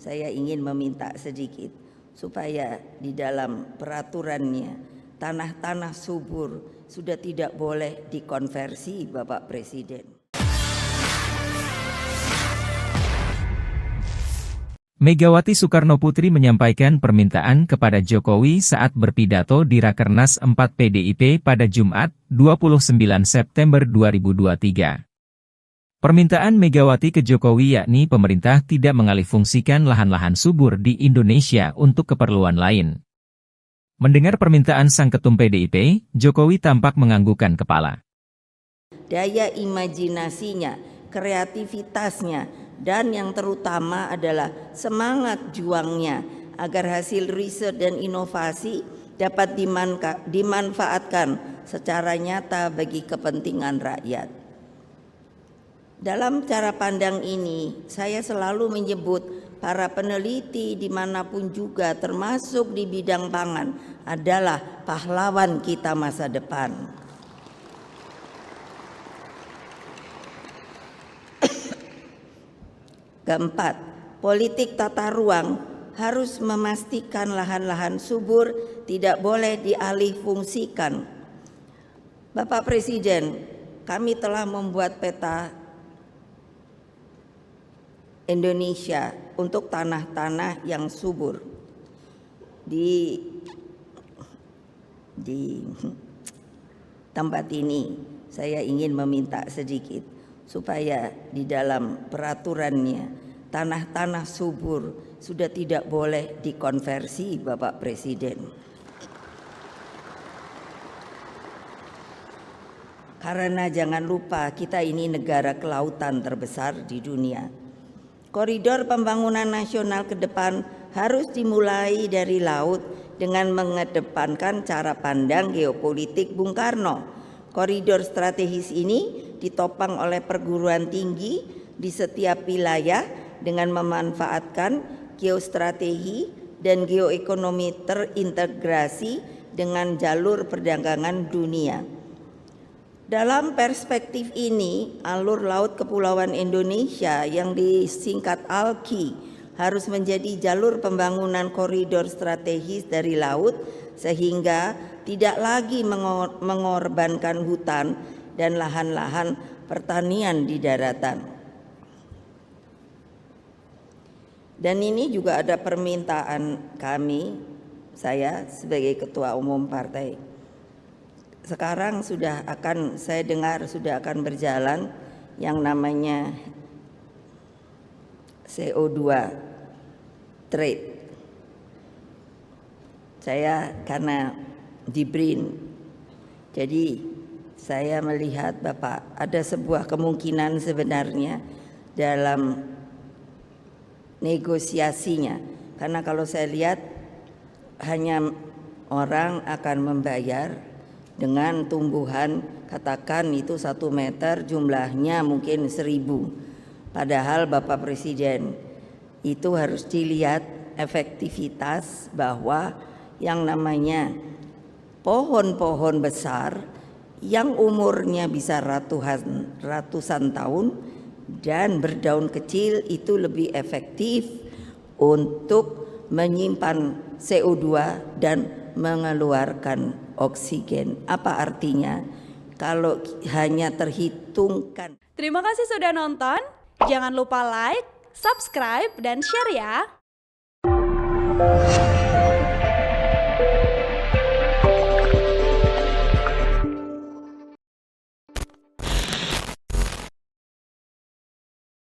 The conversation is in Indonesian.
saya ingin meminta sedikit supaya di dalam peraturannya tanah-tanah subur sudah tidak boleh dikonversi, Bapak Presiden. Megawati Soekarnoputri menyampaikan permintaan kepada Jokowi saat berpidato di Rakernas 4 PDIP pada Jumat, 29 September 2023. Permintaan Megawati ke Jokowi yakni pemerintah tidak mengalihfungsikan lahan-lahan subur di Indonesia untuk keperluan lain. Mendengar permintaan sang ketum PDIP, Jokowi tampak menganggukkan kepala. Daya imajinasinya, kreativitasnya, dan yang terutama adalah semangat juangnya agar hasil riset dan inovasi dapat dimanfaatkan secara nyata bagi kepentingan rakyat. Dalam cara pandang ini, saya selalu menyebut para peneliti dimanapun juga termasuk di bidang pangan adalah pahlawan kita masa depan. Keempat, politik tata ruang harus memastikan lahan-lahan subur tidak boleh dialihfungsikan. Bapak Presiden, kami telah membuat peta Indonesia untuk tanah-tanah yang subur. Di tempat ini saya ingin meminta sedikit supaya di dalam peraturannya tanah-tanah subur sudah tidak boleh dikonversi, Bapak Presiden. Karena jangan lupa kita ini negara kelautan terbesar di dunia. Koridor pembangunan nasional ke depan harus dimulai dari laut dengan mengedepankan cara pandang geopolitik Bung Karno. Koridor strategis ini ditopang oleh perguruan tinggi di setiap wilayah dengan memanfaatkan geostrategi dan geoekonomi terintegrasi dengan jalur perdagangan dunia. Dalam perspektif ini, alur laut kepulauan Indonesia yang disingkat ALKI harus menjadi jalur pembangunan koridor strategis dari laut sehingga tidak lagi mengorbankan hutan dan lahan-lahan pertanian di daratan. Dan ini juga ada permintaan kami, saya sebagai Ketua Umum Partai. Sekarang saya dengar sudah akan berjalan yang namanya CO2 trade. Saya karena di BRIN, jadi saya melihat Bapak ada sebuah kemungkinan sebenarnya dalam negosiasinya, karena kalau saya lihat hanya orang akan membayar dengan tumbuhan katakan itu 1 meter jumlahnya mungkin 1000, padahal Bapak Presiden itu harus dilihat efektivitas bahwa yang namanya pohon-pohon besar yang umurnya bisa ratusan tahun dan berdaun kecil itu lebih efektif untuk menyimpan CO2 dan mengeluarkan oksigen. Apa artinya kalau hanya terhitungkan? Terima kasih sudah nonton. Jangan lupa like, subscribe, dan share ya.